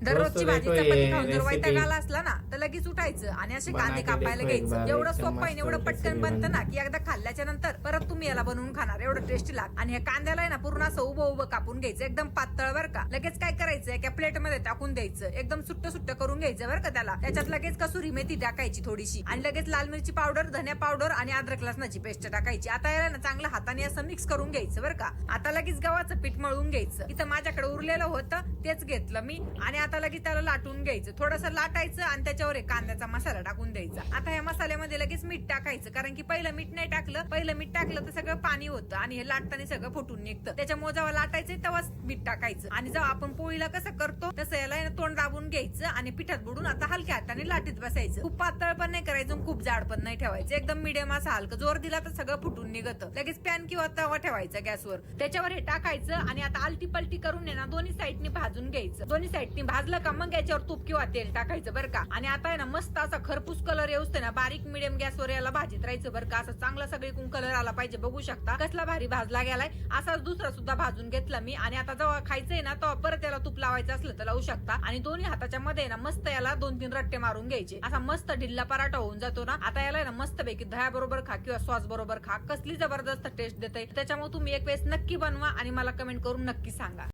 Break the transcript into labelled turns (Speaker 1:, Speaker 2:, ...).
Speaker 1: दररोजची भाजी चपाती खाऊन जर वैताग आला असला ना तर लगेच उठायचं आणि असे कांदे कापायला घ्यायचं. एवढं सोपं आहे, एवढं पटकन बनतं ना की एकदा खाल्ल्याच्या नंतर परत तुम्ही याला बनवून खाणार, एवढं टेस्टी लाग. आणि हे कांद्याला आहे ना पूर्ण असं उभं उभं कापून घ्यायचं, एकदम पातळ बरं का. लगेच काय करायचं एका प्लेट मध्ये टाकून द्यायचं, एकदम सुट्ट सुट्ट करून घ्यायचं बरं का त्याला. त्याच्यात लगेच कसुरी मेथी टाकायची थोडीशी आणि लगेच लाल मिरची पावडर, धनिया पावडर आणि अद्रक लसणाची पेस्ट टाकायची. आता याला ना चांगलं हाताने असं मिक्स करून घ्यायचं बरं का. आता लगेच गव्हाचं पीठ मळून घ्यायचं. इथं माझ्याकडे उरलेलं होतं तेच घेतलं मी आणि आता लगेच त्याला लाटून घ्यायचं, थोडंसं लाटायचं आणि त्याच्यावर एक कांद्याचा मसाला टाकून द्यायचा. आता या मसाल्यामध्ये लगेच मीठ टाकायचं, कारण की पहिलं मीठ नाही टाकलं, पहिलं मीठ टाकलं तर सगळं पाणी होतं आणि हे लाटताना सगळं फुटून निघतं. त्याच्यामुळे जेव्हा लाटायचं तेव्हाच मीठ टाकायचं. आणि जेव्हा आपण पोळीला कसं करतो तसं याला तोंड दाबून घ्यायचं आणि पिठात बुडून आता हलक्या हाताने लाटीत बसायचं. खूप पातळ पण नाही करायचं, खूप जाड पण नाही ठेवायचं, एकदम मिडियम असं हलकं. जोर दिला तर सगळं फुटून निघतं. लगेच पॅन किंवा तवा ठेवायचा गॅसवर, त्याच्यावर हे टाकायचं आणि आता आलटी पलटी करून ना दोन्ही साईडनी भाजून घ्यायचं. दोन्ही साईडनी भाजलं का मग याच्यावर तूप किंवा तेल टाकायचं बरं का. आणि आता आहे ना मस्त असा खरपूस कलर येऊस ना बारीक मिडियम गॅसवर याला भाजीत राहायचं बरं का. असं चांगला सगळीकडून कलर आला पाहिजे, बघू शकता कसला भारी भाजला गेलाय. असाच दुसरा सुद्धा भाजून घेतला मी. आणि आता जेव्हा खायचंय ना तेव्हा परत याला तूप लावायचं असलं तर लावू शकता. आणि दोन्ही हाताच्या मध्ये ना मस्त याला 2-3 रट्टे मारून घ्यायचे, असा मस्त ढिल्ला पराठा होऊन जातो ना. आता याला ना मस्त पैकी दह्या बरोबर खा किंवा सॉस बरोबर खा, कसली जबरदस्त टेस्ट देते. त्याच्यामुळे तुम्ही एक वेळेस नक्की बनवा आणि मला कमेंट करून नक्की सांगा.